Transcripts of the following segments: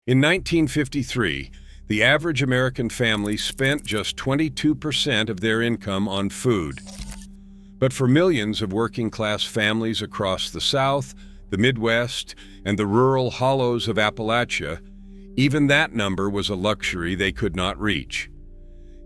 In 1953, the average American family spent just 22% of their income on food. But for millions of working-class families across the South, the Midwest, and the rural hollows of Appalachia, even that number was a luxury they could not reach.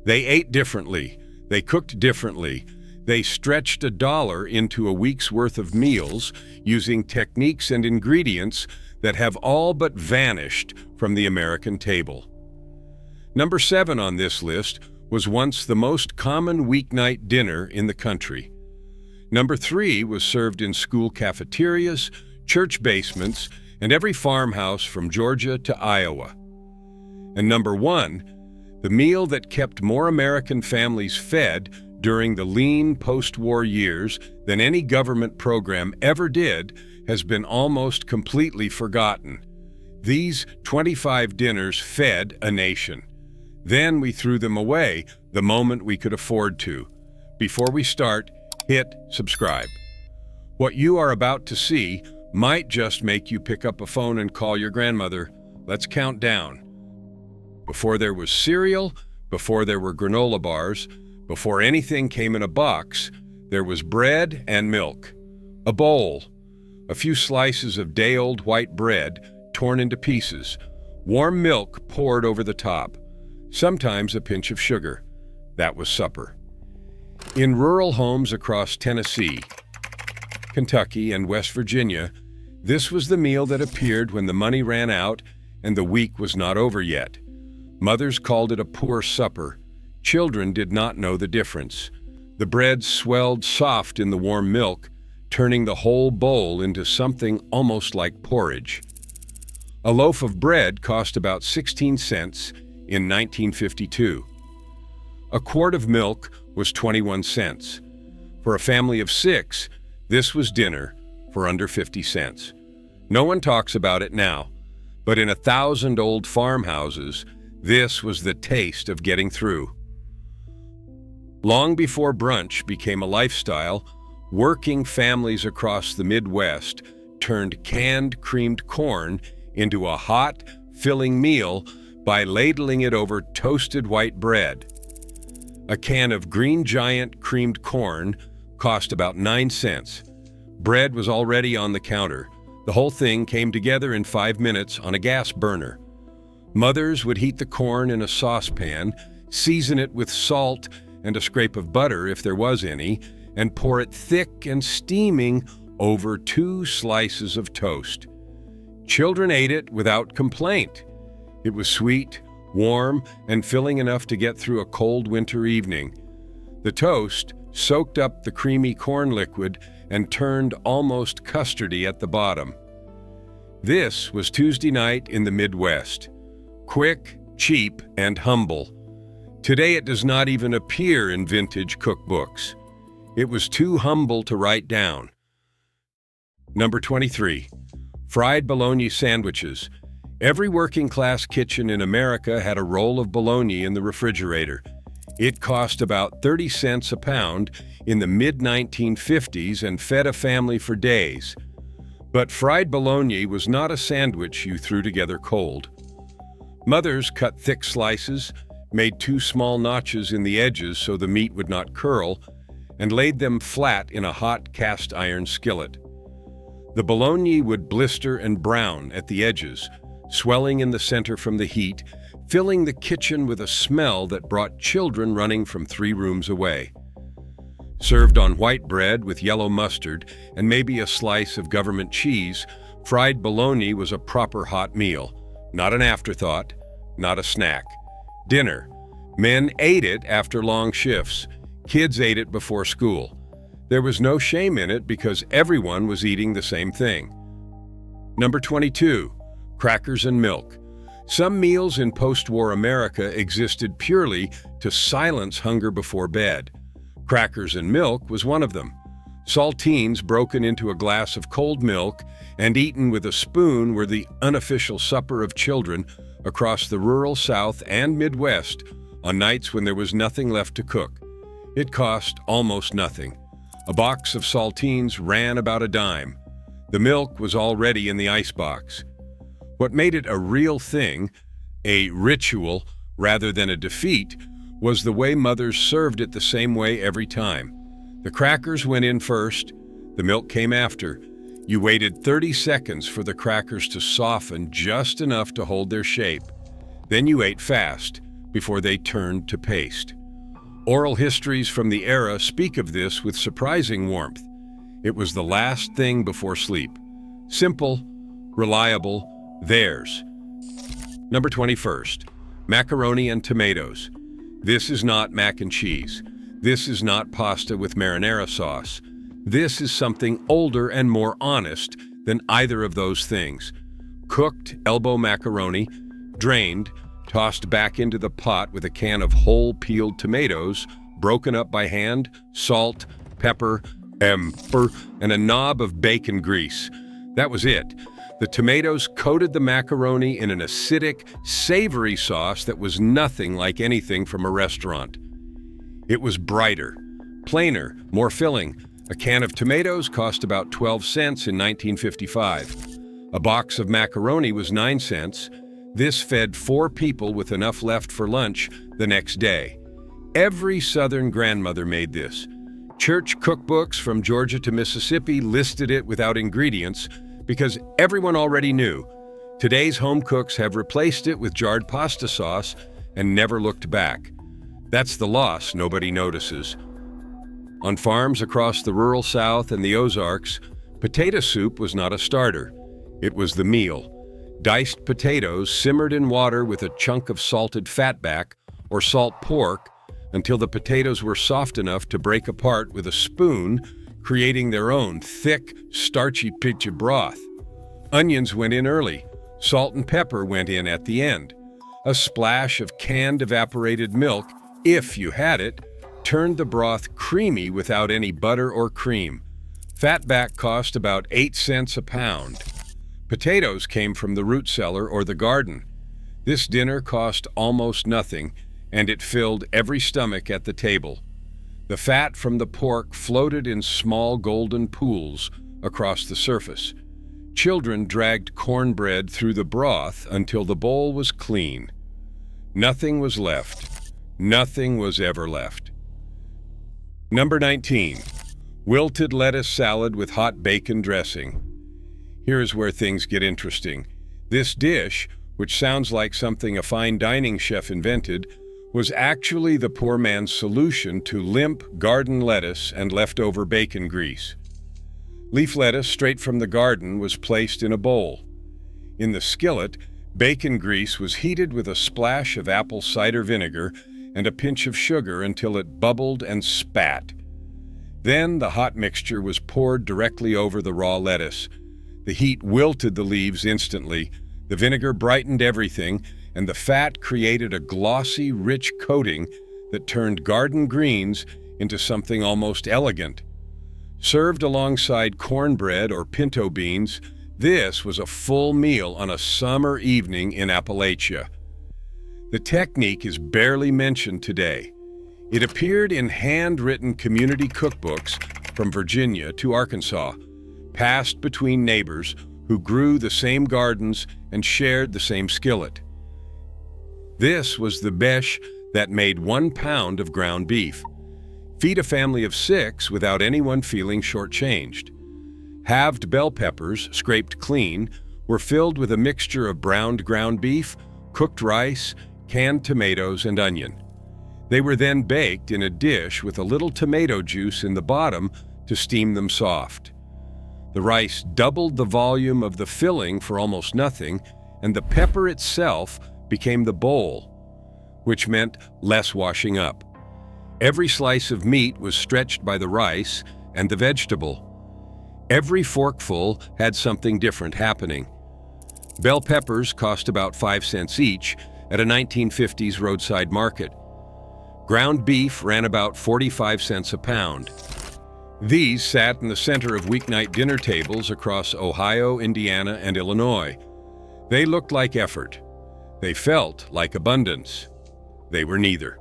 They ate differently, they cooked differently, they stretched $1 into a week's worth of meals using techniques and ingredients that have all but vanished from the American table. Number 7 on this list was once the most common weeknight dinner in the country. Number 3 was served in school cafeterias, church basements, and every farmhouse from Georgia to Iowa. And number 1, the meal that kept more American families fed during the lean post-war years than any government program ever did, has been almost completely forgotten. These 25 dinners fed a nation. Then we threw them away the moment we could afford to. Before we start, hit subscribe. What you are about to see might just make you pick up a phone and call your grandmother. Let's count down. Before there was cereal, before there were granola bars, before anything came in a box, there was bread and milk. A bowl, a few slices of day-old white bread torn into pieces, warm milk poured over the top, sometimes a pinch of sugar. That was supper. In rural homes across Tennessee, Kentucky, and West Virginia, this was the meal that appeared when the money ran out and the week was not over yet. Mothers called it a poor supper. Children did not know the difference. The bread swelled soft in the warm milk, turning the whole bowl into something almost like porridge. A loaf of bread cost about 16 cents in 1952. A quart of milk was 21 cents. For a family of 6, this was dinner for under 50 cents. No one talks about it now, but in 1,000 old farmhouses, this was the taste of getting through. Long before brunch became a lifestyle, working families across the Midwest turned canned creamed corn into a hot, filling meal by ladling it over toasted white bread. A can of Green Giant creamed corn cost about 9 cents. Bread was already on the counter. The whole thing came together in 5 minutes on a gas burner. Mothers would heat the corn in a saucepan, season it with salt and a scrape of butter if there was any, and pour it thick and steaming over 2 slices of toast. Children ate it without complaint. It was sweet, warm, and filling enough to get through a cold winter evening. The toast soaked up the creamy corn liquid and turned almost custardy at the bottom. This was Tuesday night in the Midwest. Quick, cheap, and humble. Today it does not even appear in vintage cookbooks. It was too humble to write down. Number 23. Fried bologna sandwiches. Every working-class kitchen in America had a roll of bologna in the refrigerator. It cost about 30 cents a pound in the mid-1950s and fed a family for days. But fried bologna was not a sandwich you threw together cold. Mothers cut thick slices, made 2 small notches in the edges so the meat would not curl, and laid them flat in a hot cast iron skillet. The bologna would blister and brown at the edges, swelling in the center from the heat, filling the kitchen with a smell that brought children running from 3 rooms away. Served on white bread with yellow mustard and maybe a slice of government cheese, fried bologna was a proper hot meal, not an afterthought, not a snack. Dinner. Men ate it after long shifts. Kids ate it before school. There was no shame in it because everyone was eating the same thing. Number 22. Crackers and milk. Some meals in post-war America existed purely to silence hunger before bed. Crackers and milk was one of them. Saltines broken into a glass of cold milk and eaten with a spoon were the unofficial supper of children across the rural South and Midwest on nights when there was nothing left to cook. It cost almost nothing. A box of saltines ran about a dime. The milk was already in the icebox. What made it a real thing, a ritual rather than a defeat, was the way mothers served it the same way every time. The crackers went in first, the milk came after. You waited 30 seconds for the crackers to soften just enough to hold their shape. Then you ate fast before they turned to paste. Oral histories from the era speak of this with surprising warmth. It was the last thing before sleep. Simple, reliable, theirs. Number 21st, macaroni and tomatoes. This is not mac and cheese. This is not pasta with marinara sauce. This is something older and more honest than either of those things. Cooked elbow macaroni, drained, tossed back into the pot with a can of whole peeled tomatoes, broken up by hand, salt, pepper, and a knob of bacon grease. That was it. The tomatoes coated the macaroni in an acidic, savory sauce that was nothing like anything from a restaurant. It was brighter, plainer, more filling. A can of tomatoes cost about 12 cents in 1955. A box of macaroni was 9 cents. This fed 4 people with enough left for lunch the next day. Every Southern grandmother made this. Church cookbooks from Georgia to Mississippi listed it without ingredients because everyone already knew. Today's home cooks have replaced it with jarred pasta sauce and never looked back. That's the loss nobody notices. On farms across the rural South and the Ozarks, potato soup was not a starter. It was the meal. Diced potatoes simmered in water with a chunk of salted fatback or salt pork until the potatoes were soft enough to break apart with a spoon, creating their own thick, starchy pitch of broth. Onions went in early. Salt and pepper went in at the end. A splash of canned evaporated milk, if you had it, turned the broth creamy without any butter or cream. Fatback cost about 8 cents a pound. Potatoes came from the root cellar or the garden. This dinner cost almost nothing, and it filled every stomach at the table. The fat from the pork floated in small golden pools across the surface. Children dragged cornbread through the broth until the bowl was clean. Nothing was left. Nothing was ever left. Number 19, wilted lettuce salad with hot bacon dressing. Here is where things get interesting. This dish, which sounds like something a fine dining chef invented, was actually the poor man's solution to limp garden lettuce and leftover bacon grease. Leaf lettuce straight from the garden was placed in a bowl. In the skillet, bacon grease was heated with a splash of apple cider vinegar and a pinch of sugar until it bubbled and spat. Then the hot mixture was poured directly over the raw lettuce. The heat wilted the leaves instantly, the vinegar brightened everything, and the fat created a glossy, rich coating that turned garden greens into something almost elegant. Served alongside cornbread or pinto beans, this was a full meal on a summer evening in Appalachia. The technique is barely mentioned today. It appeared in handwritten community cookbooks from Virginia to Arkansas, passed between neighbors who grew the same gardens and shared the same skillet. This was the besh that made 1 pound of ground beef. Feed a family of 6 without anyone feeling shortchanged. Halved bell peppers, scraped clean, were filled with a mixture of browned ground beef, cooked rice, canned tomatoes, and onion. They were then baked in a dish with a little tomato juice in the bottom to steam them soft. The rice doubled the volume of the filling for almost nothing, and the pepper itself became the bowl, which meant less washing up. Every slice of meat was stretched by the rice and the vegetable. Every forkful had something different happening. Bell peppers cost about 5 cents each at a 1950s roadside market. Ground beef ran about 45 cents a pound. These sat in the center of weeknight dinner tables across Ohio, Indiana, and Illinois. They looked like effort. They felt like abundance. They were neither.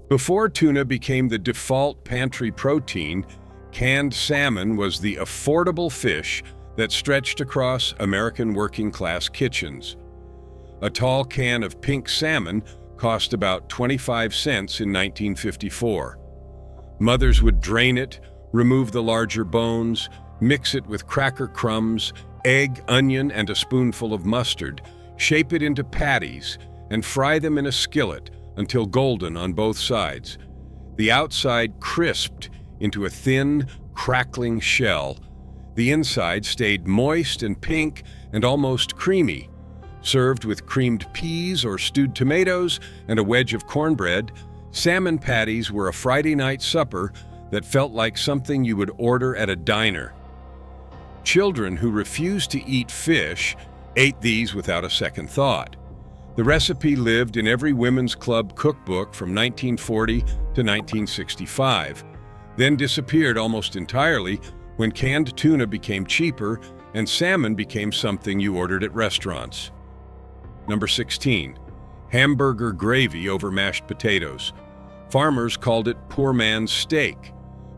Before tuna became the default pantry protein, canned salmon was the affordable fish that stretched across American working-class kitchens. A tall can of pink salmon cost about 25 cents in 1954. Mothers would drain it, remove the larger bones, mix it with cracker crumbs, egg, onion, and a spoonful of mustard, shape it into patties, and fry them in a skillet until golden on both sides. The outside crisped into a thin, crackling shell. The inside stayed moist and pink and almost creamy. Served with creamed peas or stewed tomatoes and a wedge of cornbread, salmon patties were a Friday night supper that felt like something you would order at a diner. Children who refused to eat fish ate these without a second thought. The recipe lived in every women's club cookbook from 1940 to 1965, then disappeared almost entirely when canned tuna became cheaper and salmon became something you ordered at restaurants. Number 16. Hamburger gravy over mashed potatoes. Farmers called it poor man's steak.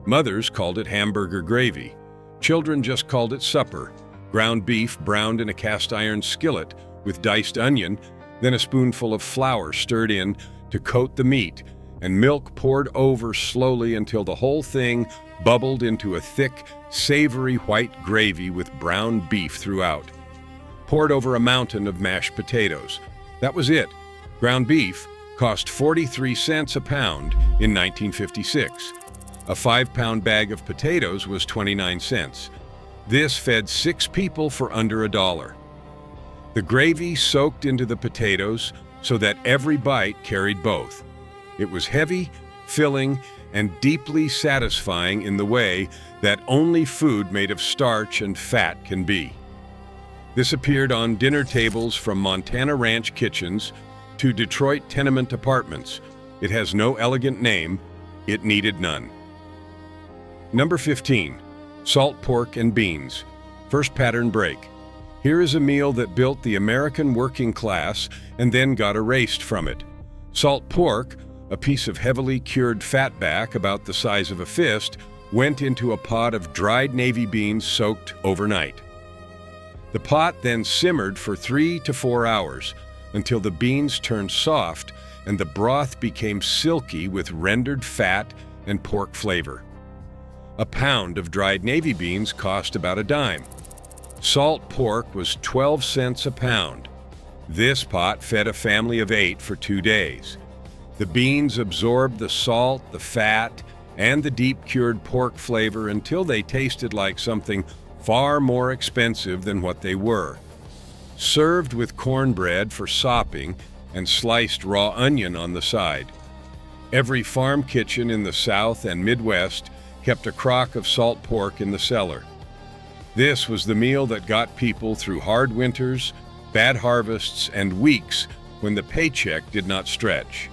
Mothers called it hamburger gravy. Children just called it supper. Ground beef browned in a cast-iron skillet with diced onion, then a spoonful of flour stirred in to coat the meat, and milk poured over slowly until the whole thing bubbled into a thick, savory white gravy with brown beef throughout. Poured over a mountain of mashed potatoes. That was it. Ground beef cost 43 cents a pound in 1956. A 5-pound bag of potatoes was 29 cents. This fed 6 people for under $1. The gravy soaked into the potatoes so that every bite carried both. It was heavy, filling, and deeply satisfying in the way that only food made of starch and fat can be. This appeared on dinner tables from Montana ranch kitchens to Detroit tenement apartments. It has no elegant name. It needed none. Number 15. Salt pork and beans. First pattern break. Here is a meal that built the American working class and then got erased from it. Salt pork, a piece of heavily cured fatback about the size of a fist, went into a pot of dried navy beans soaked overnight. The pot then simmered for 3 to 4 hours until the beans turned soft and the broth became silky with rendered fat and pork flavor. A pound of dried navy beans cost about a dime. Salt pork was 12 cents a pound. This pot fed a family of 8 for 2 days. The beans absorbed the salt, the fat, and the deep-cured pork flavor until they tasted like something far more expensive than what they were. Served with cornbread for sopping and sliced raw onion on the side. Every farm kitchen in the South and Midwest kept a crock of salt pork in the cellar. This was the meal that got people through hard winters, bad harvests, and weeks when the paycheck did not stretch.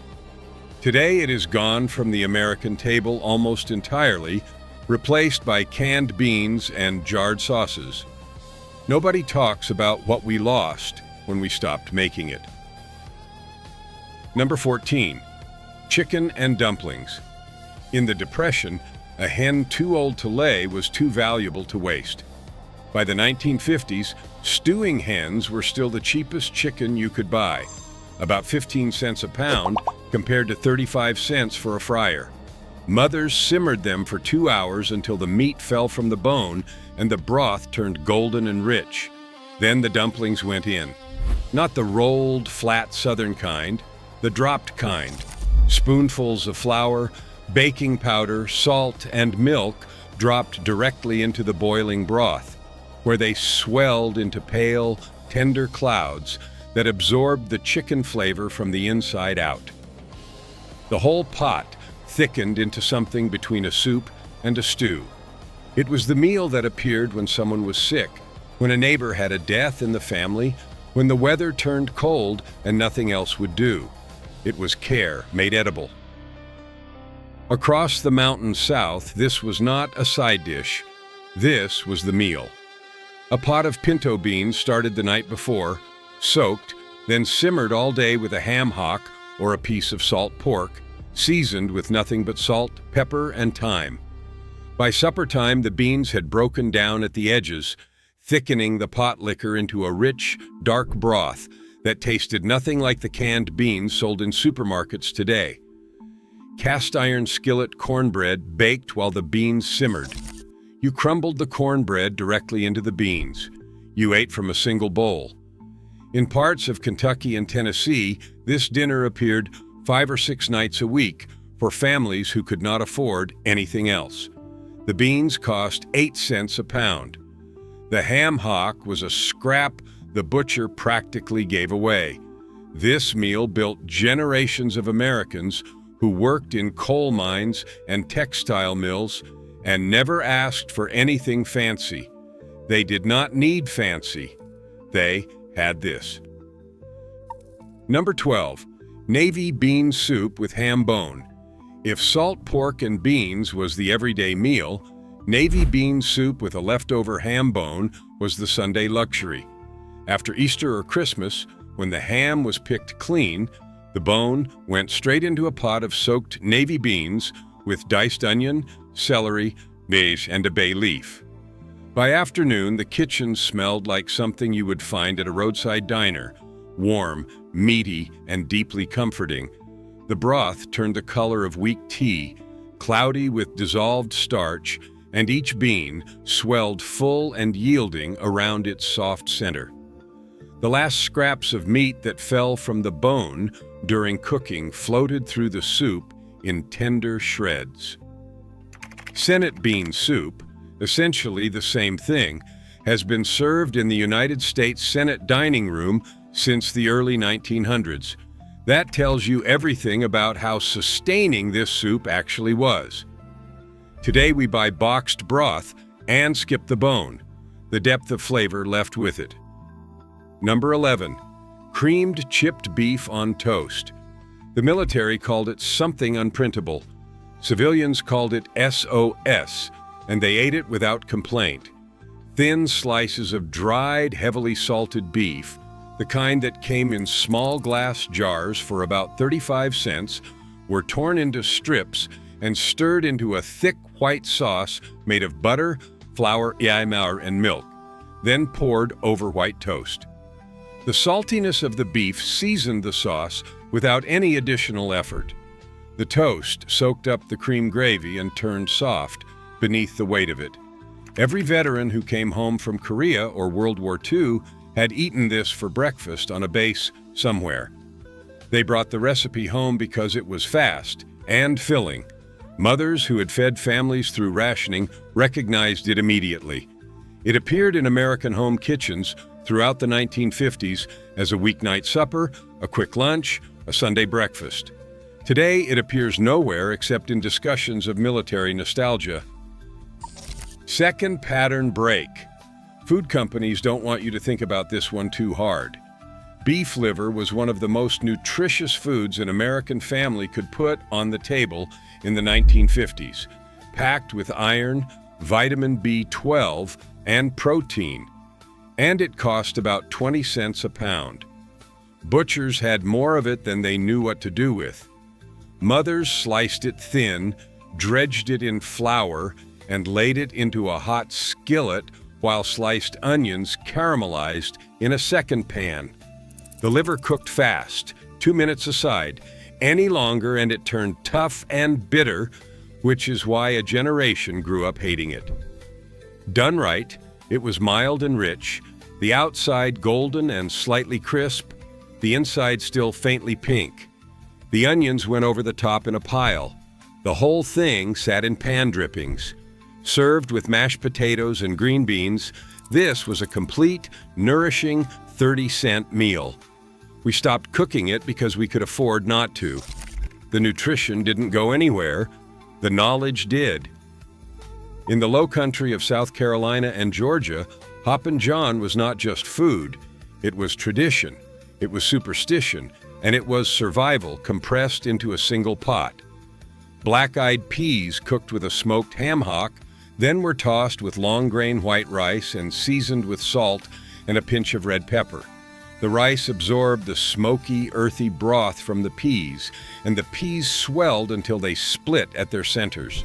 Today it is gone from the American table almost entirely, replaced by canned beans and jarred sauces. Nobody talks about what we lost when we stopped making it. Number 14. Chicken and dumplings. In the Depression, a hen too old to lay was too valuable to waste. By the 1950s, stewing hens were still the cheapest chicken you could buy, about 15 cents a pound compared to 35 cents for a fryer. Mothers simmered them for 2 hours until the meat fell from the bone and the broth turned golden and rich. Then the dumplings went in. Not the rolled, flat southern kind, the dropped kind. Spoonfuls of flour, baking powder, salt, and milk dropped directly into the boiling broth, where they swelled into pale, tender clouds that absorbed the chicken flavor from the inside out. The whole pot thickened into something between a soup and a stew. It was the meal that appeared when someone was sick, when a neighbor had a death in the family, when the weather turned cold and nothing else would do. It was care made edible. Across the mountain south, this was not a side dish. This was the meal. A pot of pinto beans started the night before, soaked, then simmered all day with a ham hock or a piece of salt pork, seasoned with nothing but salt, pepper, and thyme. By supper time, the beans had broken down at the edges, thickening the pot liquor into a rich, dark broth that tasted nothing like the canned beans sold in supermarkets today. Cast iron skillet cornbread baked while the beans simmered. You crumbled the cornbread directly into the beans. You ate from a single bowl. In parts of Kentucky and Tennessee, this dinner appeared 5 or 6 nights a week for families who could not afford anything else. The beans cost 8 cents a pound. The ham hock was a scrap the butcher practically gave away. This meal built generations of Americans who worked in coal mines and textile mills and never asked for anything fancy. They did not need fancy. They had this. Number 12, navy bean soup with ham bone. If salt pork and beans was the everyday meal, navy bean soup with a leftover ham bone was the Sunday luxury. After Easter or Christmas, when the ham was picked clean, the bone went straight into a pot of soaked navy beans with diced onion, celery, beige, and a bay leaf. By afternoon, the kitchen smelled like something you would find at a roadside diner, warm, meaty, and deeply comforting. The broth turned the color of weak tea, cloudy with dissolved starch, and each bean swelled full and yielding around its soft center. The last scraps of meat that fell from the bone during cooking floated through the soup in tender shreds. Senate bean soup, essentially the same thing, has been served in the United States Senate dining room since the early 1900s. That tells you everything about how sustaining this soup actually was. Today we buy boxed broth and skip the bone, the depth of flavor left with it. Number 11, creamed chipped beef on toast. The military called it something unprintable. Civilians called it SOS, and they ate it without complaint. Thin slices of dried, heavily salted beef, the kind that came in small glass jars for about 35 cents, were torn into strips and stirred into a thick white sauce made of butter, flour, and milk, then poured over white toast. The saltiness of the beef seasoned the sauce without any additional effort. The toast soaked up the cream gravy and turned soft beneath the weight of it. Every veteran who came home from Korea or World War II had eaten this for breakfast on a base somewhere. They brought the recipe home because it was fast and filling. Mothers who had fed families through rationing recognized it immediately. It appeared in American home kitchens throughout the 1950s as a weeknight supper, a quick lunch, a Sunday breakfast. Today, it appears nowhere except in discussions of military nostalgia. Second pattern break. Food companies don't want you to think about this one too hard. Beef liver was one of the most nutritious foods an American family could put on the table in the 1950s, packed with iron, vitamin B12, and protein. And it cost about 20 cents a pound. Butchers had more of it than they knew what to do with. Mothers sliced it thin, dredged it in flour, and laid it into a hot skillet while sliced onions caramelized in a second pan. The liver cooked fast, 2 minutes aside. Any longer and it turned tough and bitter, which is why a generation grew up hating it. Done right, it was mild and rich, the outside golden and slightly crisp, the inside still faintly pink. The onions went over the top in a pile. The whole thing sat in pan drippings. Served with mashed potatoes and green beans, this was a complete, nourishing 30-cent meal. We stopped cooking it because we could afford not to. The nutrition didn't go anywhere. The knowledge did. In the low country of South Carolina and Georgia, Hoppin John was not just food. It was tradition, it was superstition, and it was survival compressed into a single pot. Black-eyed peas cooked with a smoked ham hock, then were tossed with long-grain white rice and seasoned with salt and a pinch of red pepper. The rice absorbed the smoky, earthy broth from the peas, and the peas swelled until they split at their centers.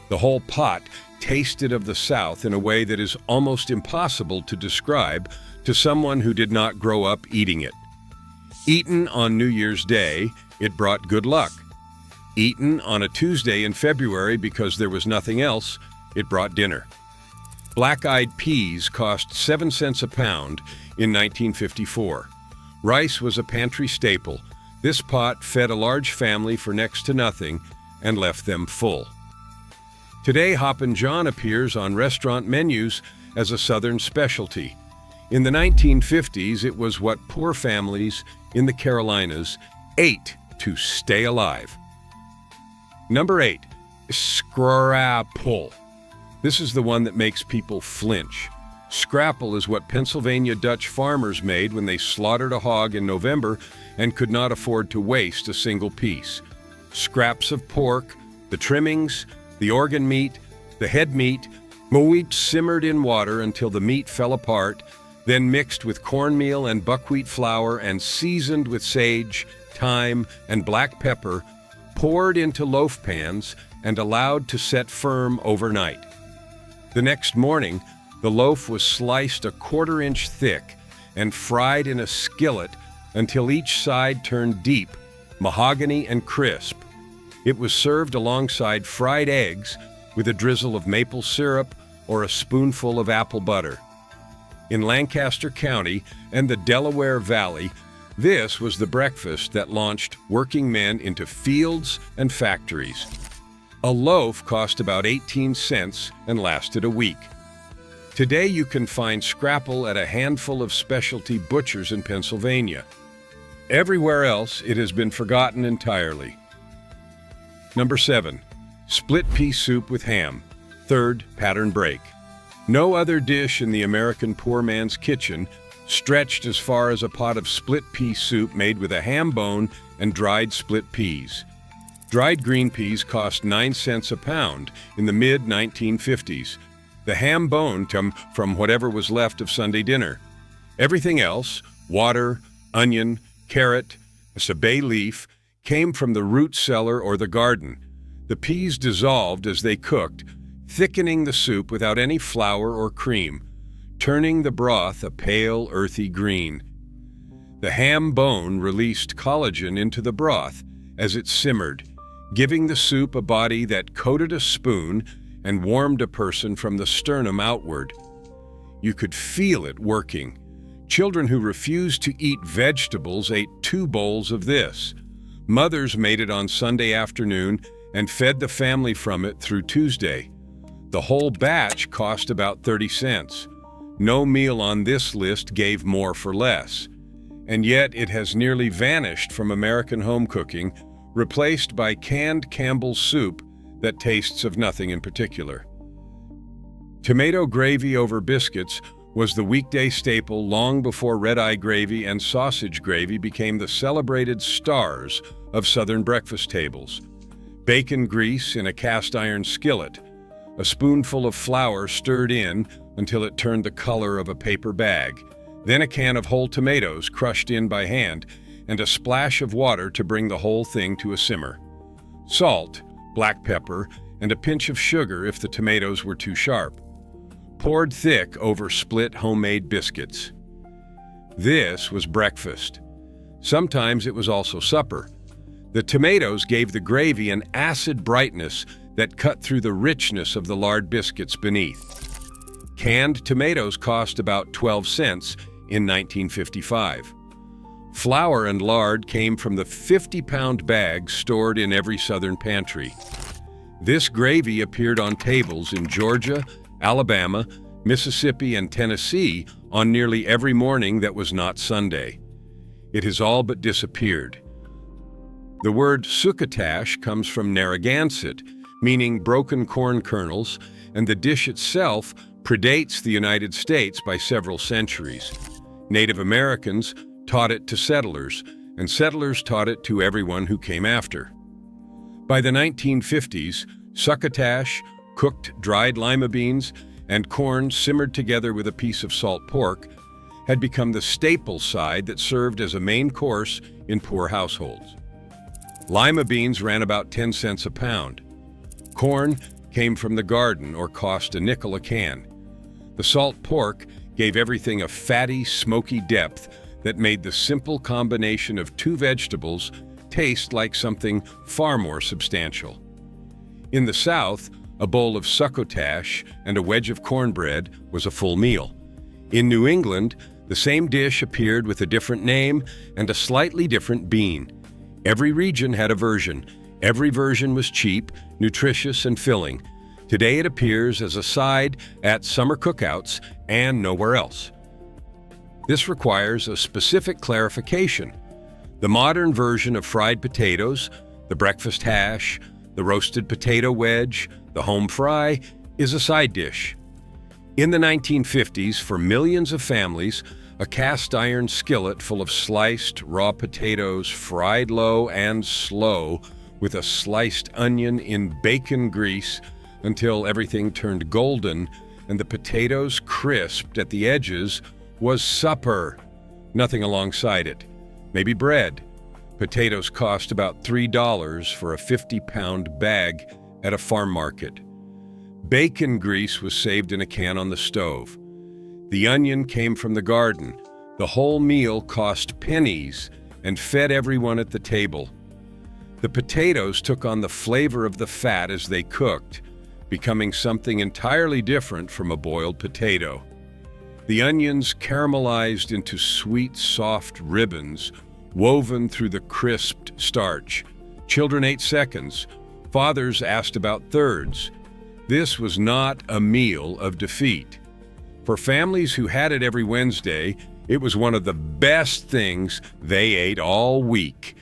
The whole pot tasted of the South in a way that is almost impossible to describe to someone who did not grow up eating it. Eaten on New Year's Day, it brought good luck. Eaten on a Tuesday in February because there was nothing else, it brought dinner. Black-eyed peas cost 7 cents a pound in 1954. Rice was a pantry staple. This pot fed a large family for next to nothing and left them full. Today, Hoppin John appears on restaurant menus as a Southern specialty. In the 1950s, it was what poor families in the Carolinas ate to stay alive. Number 8, scrapple. This is the one that makes people flinch. Scrapple is what Pennsylvania Dutch farmers made when they slaughtered a hog in November and could not afford to waste a single piece. Scraps of pork, the trimmings, the organ meat, the head meat, wheat simmered in water until the meat fell apart, then mixed with cornmeal and buckwheat flour and seasoned with sage, thyme, and black pepper, poured into loaf pans and allowed to set firm overnight. The next morning, the loaf was sliced a 1/4 inch thick and fried in a skillet until each side turned deep, mahogany and crisp. It was served alongside fried eggs with a drizzle of maple syrup or a spoonful of apple butter. In Lancaster County and the Delaware Valley, this was the breakfast that launched working men into fields and factories. A loaf cost about 18 cents and lasted a week. Today you can find scrapple at a handful of specialty butchers in Pennsylvania. Everywhere else, it has been forgotten entirely. Number 7, split pea soup with ham. Third pattern break. No other dish in the American poor man's kitchen stretched as far as a pot of split pea soup made with a ham bone and dried split peas. Dried green peas cost 9 cents a pound in the mid-1950s. The ham bone came from whatever was left of Sunday dinner. Everything else, water, onion, carrot, a bay leaf, came from the root cellar or the garden. The peas dissolved as they cooked, thickening the soup without any flour or cream, turning the broth a pale, earthy green. The ham bone released collagen into the broth as it simmered, giving the soup a body that coated a spoon and warmed a person from the sternum outward. You could feel it working. Children who refused to eat vegetables ate 2 bowls of this. Mothers made it on Sunday afternoon and fed the family from it through Tuesday. The whole batch cost about 30 cents. No meal on this list gave more for less. And yet it has nearly vanished from American home cooking, replaced by canned Campbell's soup that tastes of nothing in particular. Tomato gravy over biscuits was the weekday staple long before red-eye gravy and sausage gravy became the celebrated stars of Southern breakfast tables. Bacon grease in a cast-iron skillet, a spoonful of flour stirred in until it turned the color of a paper bag, then a can of whole tomatoes crushed in by hand, and a splash of water to bring the whole thing to a simmer. Salt, black pepper, and a pinch of sugar if the tomatoes were too sharp. Poured thick over split homemade biscuits. This was breakfast. Sometimes it was also supper. The tomatoes gave the gravy an acid brightness that cut through the richness of the lard biscuits beneath. Canned tomatoes cost about 12 cents in 1955. Flour and lard came from the 50-pound bags stored in every Southern pantry. This gravy appeared on tables in Georgia, Alabama, Mississippi, and Tennessee on nearly every morning that was not Sunday. It has all but disappeared. The word succotash comes from Narragansett, meaning broken corn kernels, and the dish itself predates the United States by several centuries. Native Americans taught it to settlers, and settlers taught it to everyone who came after. By the 1950s, succotash, cooked dried lima beans, and corn simmered together with a piece of salt pork had become the staple side that served as a main course in poor households. Lima beans ran about 10 cents a pound. Corn, came from the garden or cost a nickel a can. The salt pork gave everything a fatty, smoky depth that made the simple combination of two vegetables taste like something far more substantial. In the South, a bowl of succotash and a wedge of cornbread was a full meal. In New England, the same dish appeared with a different name and a slightly different bean. Every region had a version. Every version was cheap, nutritious, and filling. Today it appears as a side at summer cookouts and nowhere else. This requires a specific clarification. The modern version of fried potatoes, the breakfast hash, the roasted potato wedge, the home fry, is a side dish. In the 1950s, for millions of families, a cast iron skillet full of sliced raw potatoes, fried low and slow, with a sliced onion in bacon grease until everything turned golden and the potatoes crisped at the edges, was supper. Nothing alongside it. Maybe bread. Potatoes cost about $3 for a 50-pound bag at a farm market. Bacon grease was saved in a can on the stove. The onion came from the garden. The whole meal cost pennies and fed everyone at the table. The potatoes took on the flavor of the fat as they cooked, becoming something entirely different from a boiled potato. The onions caramelized into sweet, soft ribbons, woven through the crisped starch. Children ate seconds. Fathers asked about thirds. This was not a meal of defeat. For families who had it every Wednesday, it was one of the best things they ate all week.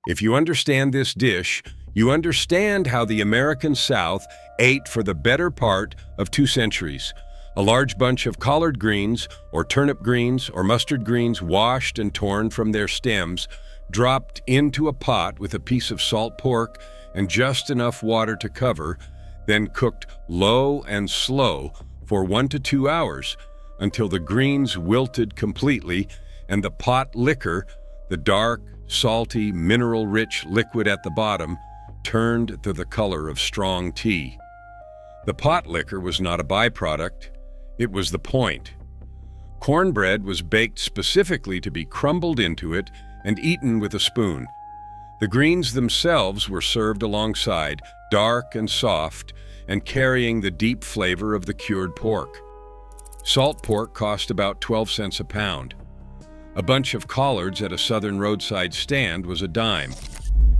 If you understand this dish, you understand how the American South ate for the better part of 2 centuries. A large bunch of collard greens or turnip greens or mustard greens washed and torn from their stems, dropped into a pot with a piece of salt pork and just enough water to cover, then cooked low and slow for 1 to 2 hours until the greens wilted completely and the pot liquor, the dark, salty, mineral-rich liquid at the bottom, turned to the color of strong tea. The pot liquor was not a byproduct, it was the point. Cornbread was baked specifically to be crumbled into it and eaten with a spoon. The greens themselves were served alongside, dark and soft, and carrying the deep flavor of the cured pork. Salt pork cost about 12 cents a pound. A bunch of collards at a southern roadside stand was a dime.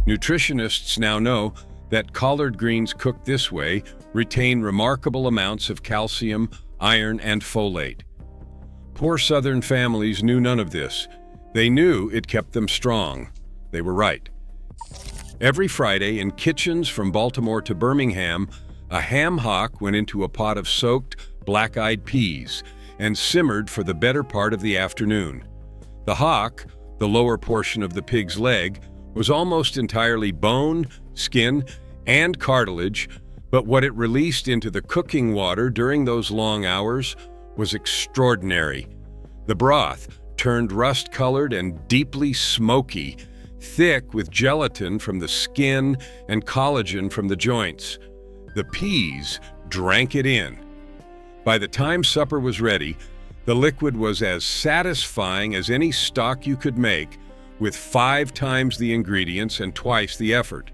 Nutritionists now know that collard greens cooked this way retain remarkable amounts of calcium, iron, and folate. Poor southern families knew none of this. They knew it kept them strong. They were right. Every Friday, in kitchens from Baltimore to Birmingham, a ham hock went into a pot of soaked, black-eyed peas and simmered for the better part of the afternoon. The hock, the lower portion of the pig's leg, was almost entirely bone, skin, and cartilage, but what it released into the cooking water during those long hours was extraordinary. The broth turned rust-colored and deeply smoky, thick with gelatin from the skin and collagen from the joints. The peas drank it in. By the time supper was ready, the liquid was as satisfying as any stock you could make, with 5 times the ingredients and twice the effort.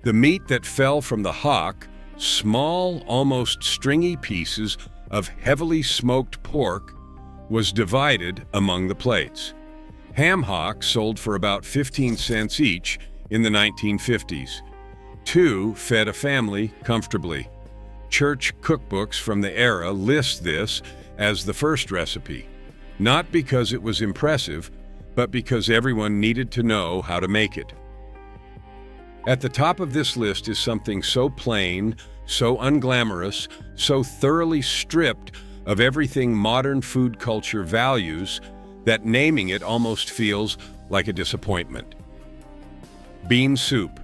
The meat that fell from the hock, small, almost stringy pieces of heavily smoked pork, was divided among the plates. Ham hocks sold for about 15 cents each in the 1950s. 2 fed a family comfortably. Church cookbooks from the era list this as the first recipe, not because it was impressive, but because everyone needed to know how to make it. At the top of this list is something so plain, so unglamorous, so thoroughly stripped of everything modern food culture values that naming it almost feels like a disappointment. Bean soup.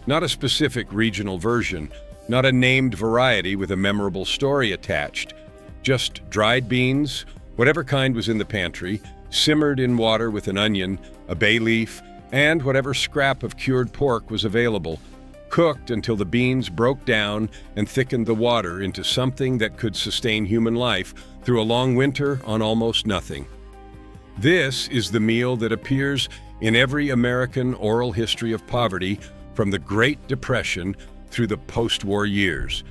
Not a specific regional version, not a named variety with a memorable story attached. Just dried beans, whatever kind was in the pantry, simmered in water with an onion, a bay leaf, and whatever scrap of cured pork was available. cooked until the beans broke down and thickened the water into something that could sustain human life through a long winter on almost nothing. This is the meal that appears in every American oral history of poverty from the Great Depression through the post-war years.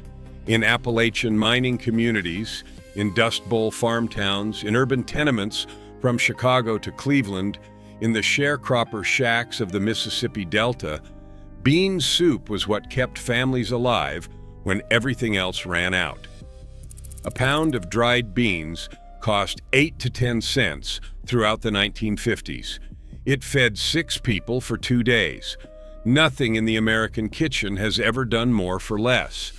In Appalachian mining communities, in Dust Bowl farm towns, in urban tenements from Chicago to Cleveland, in the sharecropper shacks of the Mississippi Delta, bean soup was what kept families alive when everything else ran out. A pound of dried beans cost 8 to 10 cents throughout the 1950s. It fed 6 people for 2 days. Nothing in the American kitchen has ever done more for less.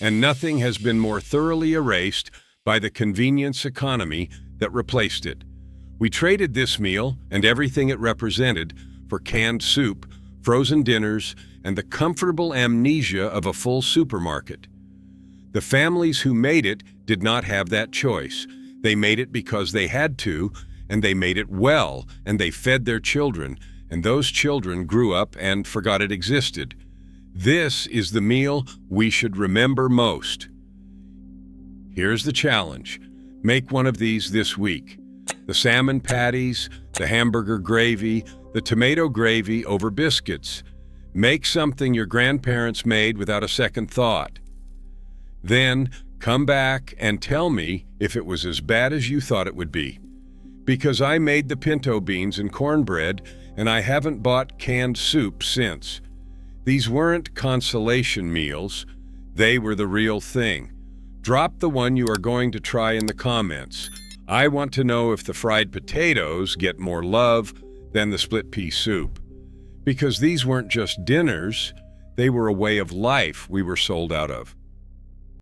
And nothing has been more thoroughly erased by the convenience economy that replaced it. We traded this meal and everything it represented for canned soup, frozen dinners, and the comfortable amnesia of a full supermarket. The families who made it did not have that choice. They made it because they had to, and they made it well, and they fed their children, and those children grew up and forgot it existed. This is the meal we should remember most. Here's the challenge. Make one of these this week. The salmon patties, the hamburger gravy, the tomato gravy over biscuits. Make something your grandparents made without a second thought. Then come back and tell me if it was as bad as you thought it would be. Because I made the pinto beans and cornbread, and I haven't bought canned soup since. These weren't consolation meals. They were the real thing. Drop the one you are going to try in the comments. I want to know if the fried potatoes get more love than the split pea soup. Because these weren't just dinners, they were a way of life we were sold out of.